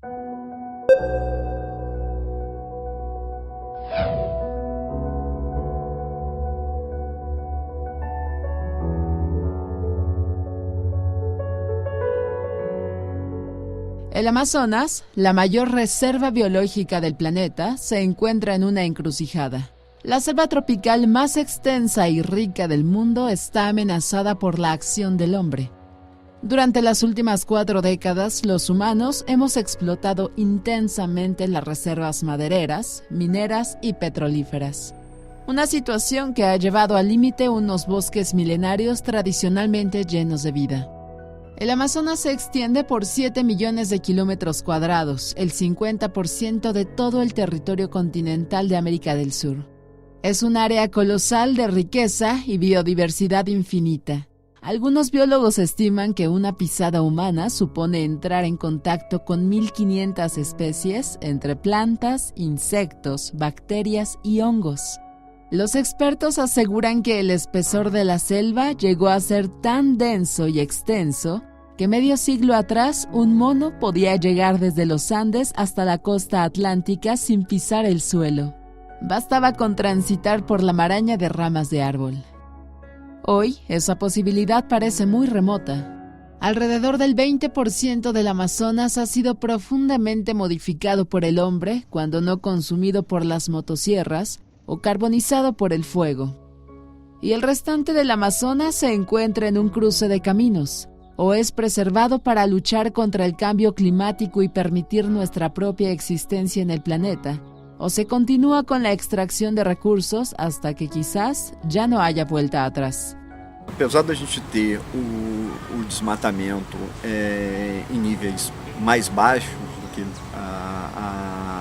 El Amazonas, la mayor reserva biológica del planeta, se encuentra en una encrucijada. La selva tropical más extensa y rica del mundo está amenazada por la acción del hombre. Durante las últimas 4 décadas, los humanos hemos explotado intensamente las reservas madereras, mineras y petrolíferas. Una situación que ha llevado al límite unos bosques milenarios tradicionalmente llenos de vida. El Amazonas se extiende por 7 millones de kilómetros cuadrados, el 50% de todo el territorio continental de América del Sur. Es un área colosal de riqueza y biodiversidad infinita. Algunos biólogos estiman que una pisada humana supone entrar en contacto con 1.500 especies entre plantas, insectos, bacterias y hongos. Los expertos aseguran que el espesor de la selva llegó a ser tan denso y extenso que medio siglo atrás un mono podía llegar desde los Andes hasta la costa atlántica sin pisar el suelo. Bastaba con transitar por la maraña de ramas de árbol. Hoy, esa posibilidad parece muy remota. Alrededor del 20% del Amazonas ha sido profundamente modificado por el hombre, cuando no consumido por las motosierras, o carbonizado por el fuego. Y el restante del Amazonas se encuentra en un cruce de caminos, o es preservado para luchar contra el cambio climático y permitir nuestra propia existencia en el planeta, o se continúa con la extracción de recursos hasta que quizás ya no haya vuelta atrás. Apesar da gente ter o desmatamento em níveis mais baixos do que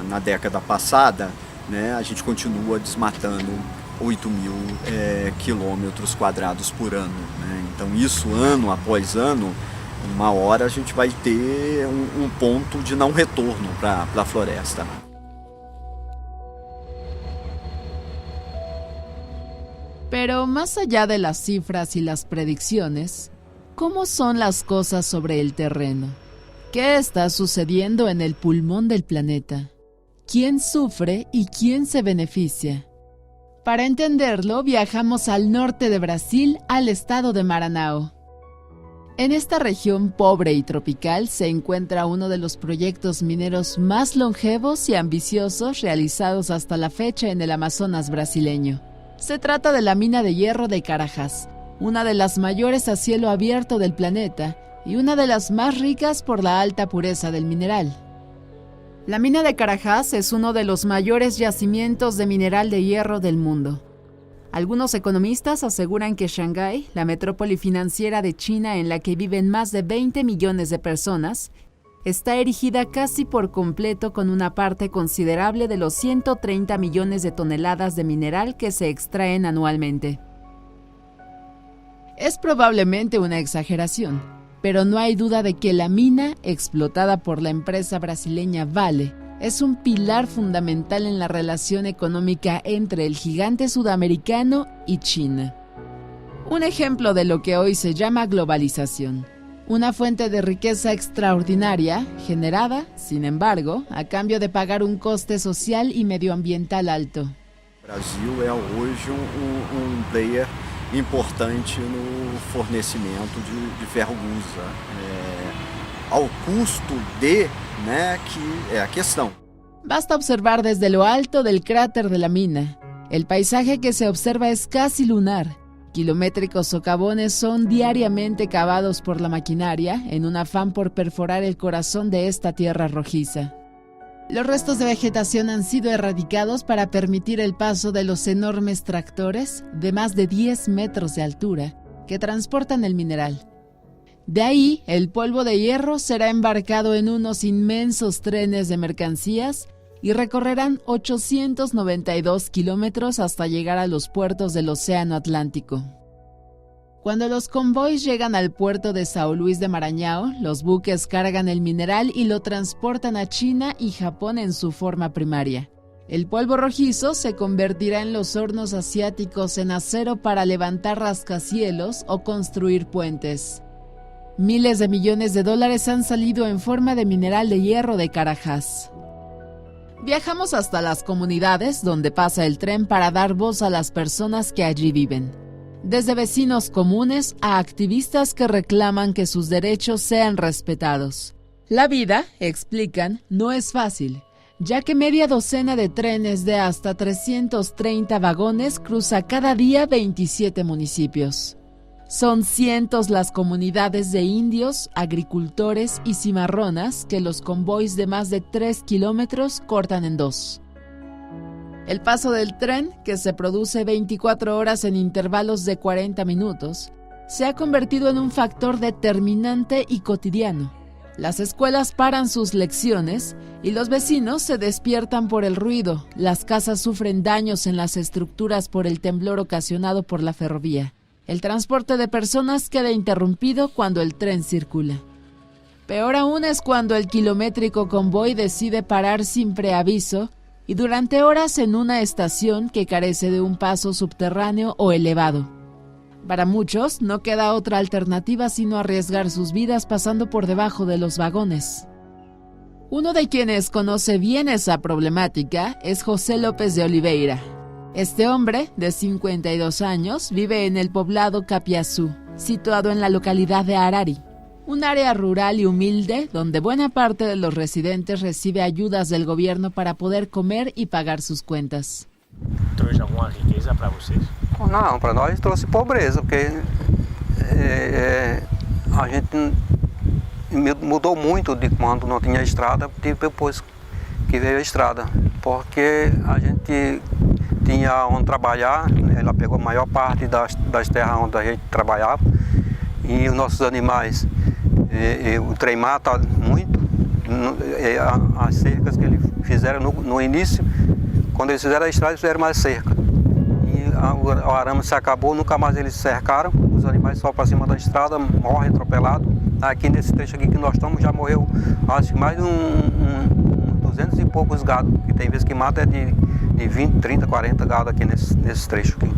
na década passada, né, a gente continua desmatando 8.000 quilômetros quadrados por ano, né? Então isso ano após ano, uma hora a gente vai ter ponto de não retorno para a floresta. Pero más allá de las cifras y las predicciones, ¿cómo son las cosas sobre el terreno? ¿Qué está sucediendo en el pulmón del planeta? ¿Quién sufre y quién se beneficia? Para entenderlo, viajamos al norte de Brasil, al estado de Maranhão. En esta región pobre y tropical se encuentra uno de los proyectos mineros más longevos y ambiciosos realizados hasta la fecha en el Amazonas brasileño. Se trata de la mina de hierro de Carajás, una de las mayores a cielo abierto del planeta y una de las más ricas por la alta pureza del mineral. La mina de Carajás es uno de los mayores yacimientos de mineral de hierro del mundo. Algunos economistas aseguran que Shanghái, la metrópoli financiera de China en la que viven más de 20 millones de personas, está erigida casi por completo con una parte considerable de los 130 millones de toneladas de mineral que se extraen anualmente. Es probablemente una exageración, pero no hay duda de que la mina, explotada por la empresa brasileña Vale, es un pilar fundamental en la relación económica entre el gigante sudamericano y China. Un ejemplo de lo que hoy se llama globalización. Una fuente de riqueza extraordinaria, generada, sin embargo, a cambio de pagar un coste social y medioambiental alto. Brasil é hoje player importante no fornecimento de ferro-gusa, ao custo de, né, que é a questão. Basta observar desde lo alto del cráter de la mina. El paisaje que se observa es casi lunar. Kilométricos socavones son diariamente cavados por la maquinaria en un afán por perforar el corazón de esta tierra rojiza. Los restos de vegetación han sido erradicados para permitir el paso de los enormes tractores de más de 10 metros de altura que transportan el mineral. De ahí, el polvo de hierro será embarcado en unos inmensos trenes de mercancías y recorrerán 892 kilómetros hasta llegar a los puertos del Océano Atlántico. Cuando los convoys llegan al puerto de São Luís de Maranhão, los buques cargan el mineral y lo transportan a China y Japón en su forma primaria. El polvo rojizo se convertirá en los hornos asiáticos en acero para levantar rascacielos o construir puentes. Miles de millones de dólares han salido en forma de mineral de hierro de Carajás. Viajamos hasta las comunidades donde pasa el tren para dar voz a las personas que allí viven. Desde vecinos comunes a activistas que reclaman que sus derechos sean respetados. La vida, explican, no es fácil, ya que media docena de trenes de hasta 330 vagones cruza cada día 27 municipios. Son cientos las comunidades de indios, agricultores y cimarronas que los convoys de más de 3 kilómetros cortan en dos. El paso del tren, que se produce 24 horas en intervalos de 40 minutos, se ha convertido en un factor determinante y cotidiano. Las escuelas paran sus lecciones y los vecinos se despiertan por el ruido. Las casas sufren daños en las estructuras por el temblor ocasionado por la ferrovía. El transporte de personas queda interrumpido cuando el tren circula. Peor aún es cuando el kilométrico convoy decide parar sin preaviso y durante horas en una estación que carece de un paso subterráneo o elevado. Para muchos no queda otra alternativa sino arriesgar sus vidas pasando por debajo de los vagones. Uno de quienes conoce bien esa problemática es José López de Oliveira. Este hombre, de 52 años, vive en el poblado Capiazú, situado en la localidad de Arari, un área rural y humilde donde buena parte de los residentes recibe ayudas del gobierno para poder comer y pagar sus cuentas. ¿Trouxe alguma riqueza para vocês? Não, para nós trouxe pobreza, porque a gente mudou muito de quando não tinha estrada, depois que veio a estrada, porque a gente tinha onde trabalhar, ela pegou a maior parte das terras onde a gente trabalhava, e os nossos animais, o trem mata muito, as cercas que eles fizeram no início, quando eles fizeram a estrada, eles fizeram mais cerca. O arame se acabou, nunca mais eles cercaram, os animais só para cima da estrada, morrem atropelados. Aqui nesse trecho aqui que nós estamos já morreu, acho que mais de 200 e poucos gado, que tem vezes que mata de 20, 30, 40 gado aqui nesse trecho aqui.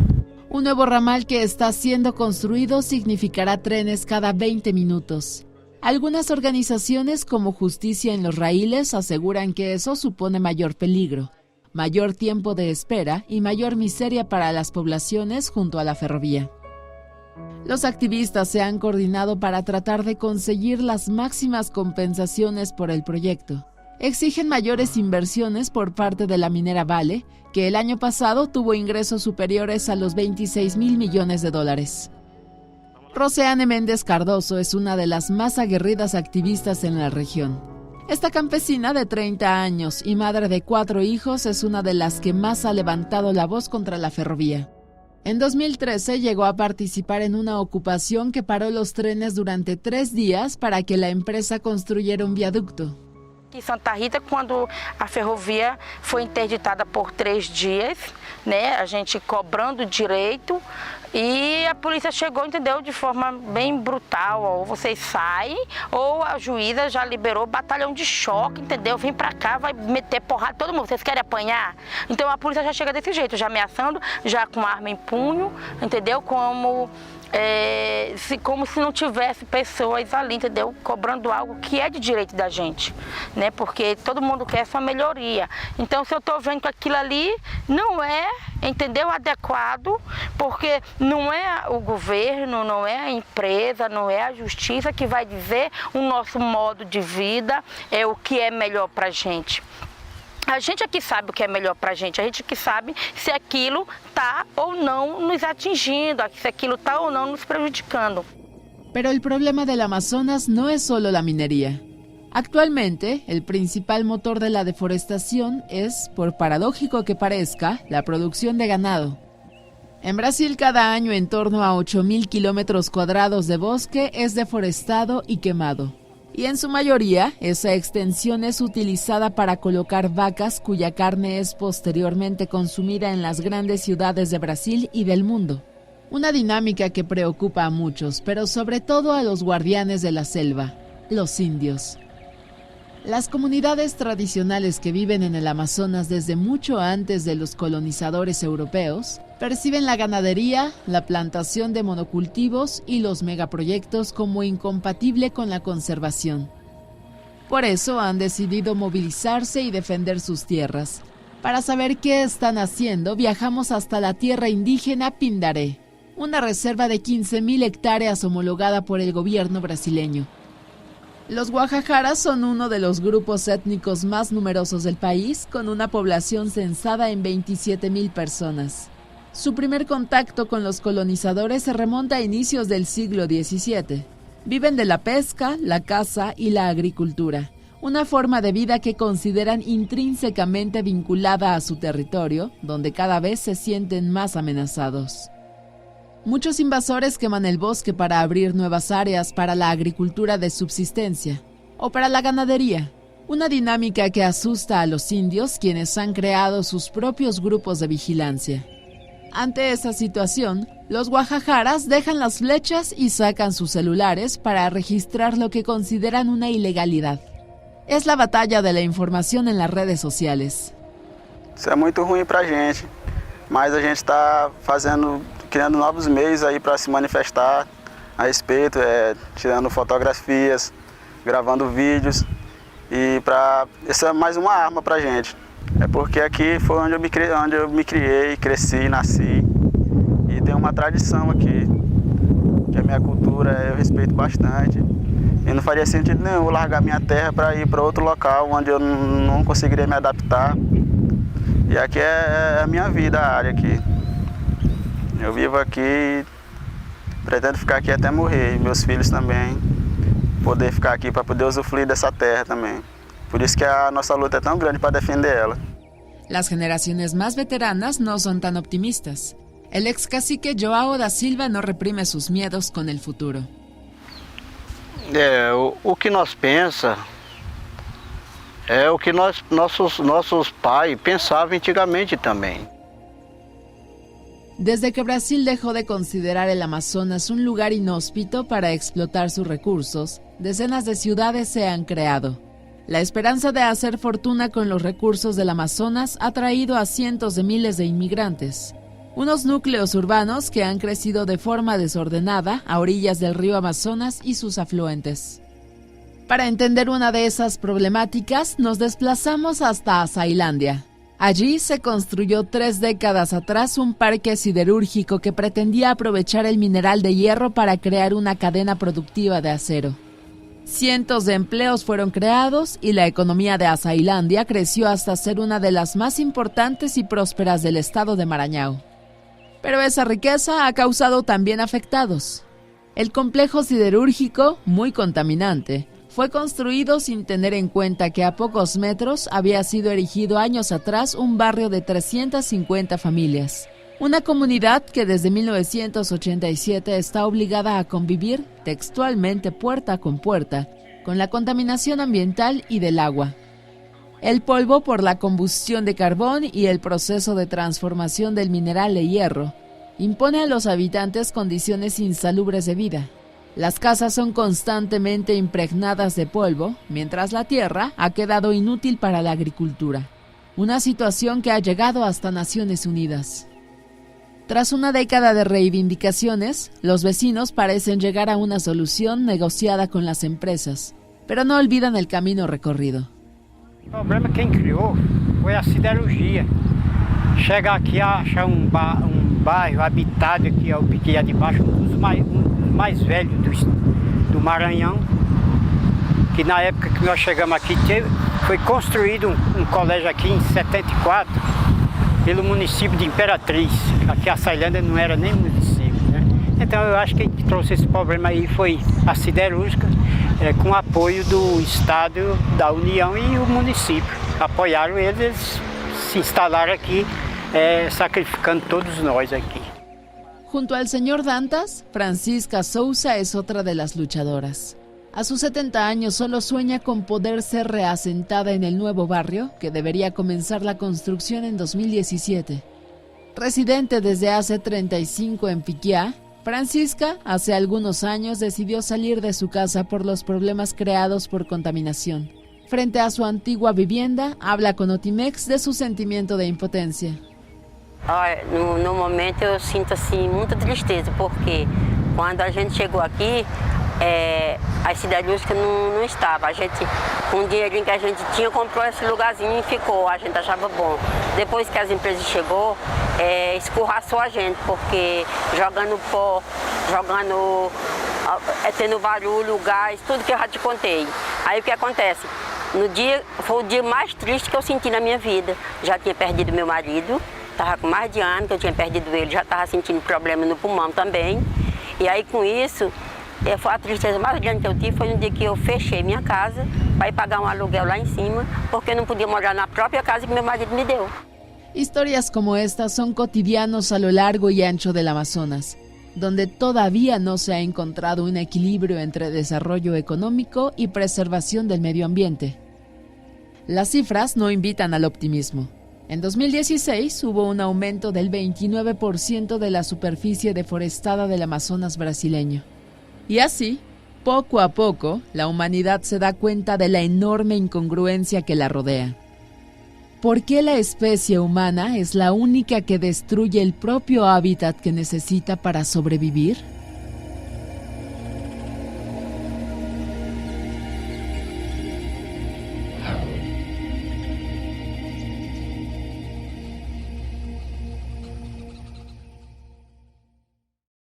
Un nuevo ramal que está siendo construido significará trenes cada 20 minutos. Algunas organizaciones como Justicia en los Raíles aseguran que eso supone mayor peligro, mayor tiempo de espera y mayor miseria para las poblaciones junto a la ferrovía. Los activistas se han coordinado para tratar de conseguir las máximas compensaciones por el proyecto. Exigen mayores inversiones por parte de la minera Vale, que el año pasado tuvo ingresos superiores a los 26,000 millones de dólares. Roseane Méndez Cardoso es una de las más aguerridas activistas en la región. Esta campesina de 30 años y madre de 4 hijos es una de las que más ha levantado la voz contra la ferrovía. En 2013 llegó a participar en una ocupación que paró los trenes durante 3 días para que la empresa construyera un viaducto. Em Santa Rita, quando a ferrovia foi interditada por 3 dias, né, a gente cobrando direito, e a polícia chegou, entendeu, de forma bem brutal, ou vocês saem, ou a juíza já liberou batalhão de choque, entendeu, vem pra cá, vai meter porrada todo mundo, vocês querem apanhar? Então a polícia já chega desse jeito, já ameaçando, já com arma em punho, entendeu, como se não tivesse pessoas ali, entendeu, cobrando algo que é de direito da gente, né, porque todo mundo quer sua melhoria. Então, se eu estou vendo que aquilo ali não é, entendeu, adequado, porque não é o governo, não é a empresa, não é a justiça que vai dizer o nosso modo de vida, é o que é melhor para a gente. A gente aqui sabe o que é melhor para a gente que sabe se aquilo está ou não nos atingindo, se aquilo está ou não nos prejudicando. Pero el problema del Amazonas no es solo la minería. Actualmente, el principal motor de la deforestación es, por paradójico que parezca, la producción de ganado. En Brasil, cada año en torno a 8,000 kilómetros cuadrados de bosque es deforestado y quemado. Y en su mayoría, esa extensión es utilizada para colocar vacas cuya carne es posteriormente consumida en las grandes ciudades de Brasil y del mundo. Una dinámica que preocupa a muchos, pero sobre todo a los guardianes de la selva, los indios. Las comunidades tradicionales que viven en el Amazonas desde mucho antes de los colonizadores europeos perciben la ganadería, la plantación de monocultivos y los megaproyectos como incompatible con la conservación. Por eso han decidido movilizarse y defender sus tierras. Para saber qué están haciendo, viajamos hasta la tierra indígena Pindaré, una reserva de 15.000 hectáreas homologada por el gobierno brasileño. Los Guajajaras son uno de los grupos étnicos más numerosos del país, con una población censada en 27.000 personas. Su primer contacto con los colonizadores se remonta a inicios del siglo XVII. Viven de la pesca, la caza y la agricultura, una forma de vida que consideran intrínsecamente vinculada a su territorio, donde cada vez se sienten más amenazados. Muchos invasores queman el bosque para abrir nuevas áreas para la agricultura de subsistencia o para la ganadería, una dinámica que asusta a los indios, quienes han creado sus propios grupos de vigilancia. Ante esa situación, los guajajaras dejan las flechas y sacan sus celulares para registrar lo que consideran una ilegalidad. Es la batalla de la información en las redes sociales. Isso é muito ruim pra gente, mas a gente está criando novos meios aí para se manifestar a respeito, tirando fotografias, gravando vídeos e isso é mais uma arma pra gente. É porque aqui foi onde eu me criei, cresci, nasci e tem uma tradição aqui, que a minha cultura eu respeito bastante. E não faria sentido nenhum eu largar minha terra para ir para outro local onde eu não conseguiria me adaptar. E aqui é a minha vida, a área aqui. Eu vivo aqui, pretendo ficar aqui até morrer, e meus filhos também, poder ficar aqui para poder usufruir dessa terra também. Por isso que a nossa luta é tão grande para defender ela. Las generaciones más veteranas no son tan optimistas. El ex cacique João da Silva no reprime sus miedos con el futuro. O que nós pensa é o que nossos pais pensavam antigamente também. Desde que Brasil dejó de considerar el Amazonas un lugar inhóspito para explotar sus recursos, decenas de ciudades se han creado. La esperanza de hacer fortuna con los recursos del Amazonas ha traído a cientos de miles de inmigrantes. Unos núcleos urbanos que han crecido de forma desordenada a orillas del río Amazonas y sus afluentes. Para entender una de esas problemáticas, nos desplazamos hasta Azailandia. Allí se construyó 3 décadas atrás un parque siderúrgico que pretendía aprovechar el mineral de hierro para crear una cadena productiva de acero. Cientos de empleos fueron creados y la economía de Azailandia creció hasta ser una de las más importantes y prósperas del estado de Maranhão. Pero esa riqueza ha causado también afectados. El complejo siderúrgico, muy contaminante, fue construido sin tener en cuenta que a pocos metros había sido erigido años atrás un barrio de 350 familias. Una comunidad que desde 1987 está obligada a convivir, textualmente puerta con puerta, con la contaminación ambiental y del agua. El polvo por la combustión de carbón y el proceso de transformación del mineral de hierro impone a los habitantes condiciones insalubres de vida. Las casas son constantemente impregnadas de polvo, mientras la tierra ha quedado inútil para la agricultura. Una situación que ha llegado hasta Naciones Unidas. Tras una década de reivindicaciones, los vecinos parecen llegar a una solución negociada con las empresas, pero no olvidan el camino recorrido. O problema quem criou foi a siderurgia. Chega aqui a achar bairro habitado aqui, o Piqueia de Baixo, um dos mais velhos do Maranhão, que na época que nós chegamos aqui foi construído um colégio aqui em 74 pelo município de Imperatriz. Aqui a Açailândia não era nem município, né? Então eu acho que quem trouxe esse problema aí foi a siderúrgica, com apoio do Estado, da União e o município. Apoiaram eles se instalaram aqui, sacrificando todos nós aqui. Junto al señor Dantas, Francisca Souza es otra de las luchadoras. A sus 70 años solo sueña con poder ser reasentada en el nuevo barrio, que debería comenzar la construcción en 2017. Residente desde hace 35 en Piquia, Francisca hace algunos años decidió salir de su casa por los problemas creados por contaminación. Frente a su antigua vivienda, habla con Notimex de su sentimiento de impotencia. No momento eu sinto assim muita tristeza, porque quando a gente chegou aqui, a siderúrgica não estava. A gente, com o dinheirinho que a gente tinha, comprou esse lugarzinho e ficou. A gente achava bom. Depois que as empresas chegou, escorraçou a gente, porque jogando pó, tendo barulho, gás, tudo que eu já te contei. Aí o que acontece? Foi o dia mais triste que eu senti na minha vida. Já tinha perdido meu marido, estava com mais de ano que eu tinha perdido ele, já estava sentindo problema no pulmão também. E aí com isso, foi a tristeza mais grande que eu tive, foi no dia que eu fechei minha casa para ir pagar um aluguel lá em cima, porque eu não podia morar na própria casa que meu marido me deu. Historias como estas son cotidianos a lo largo y ancho del Amazonas, donde todavía no se ha encontrado un equilibrio entre desarrollo económico y preservación del medio ambiente. Las cifras no invitan al optimismo. En 2016 hubo un aumento del 29% de la superficie deforestada del Amazonas brasileño. Y así, poco a poco, la humanidad se da cuenta de la enorme incongruencia que la rodea. ¿Por qué la especie humana es la única que destruye el propio hábitat que necesita para sobrevivir?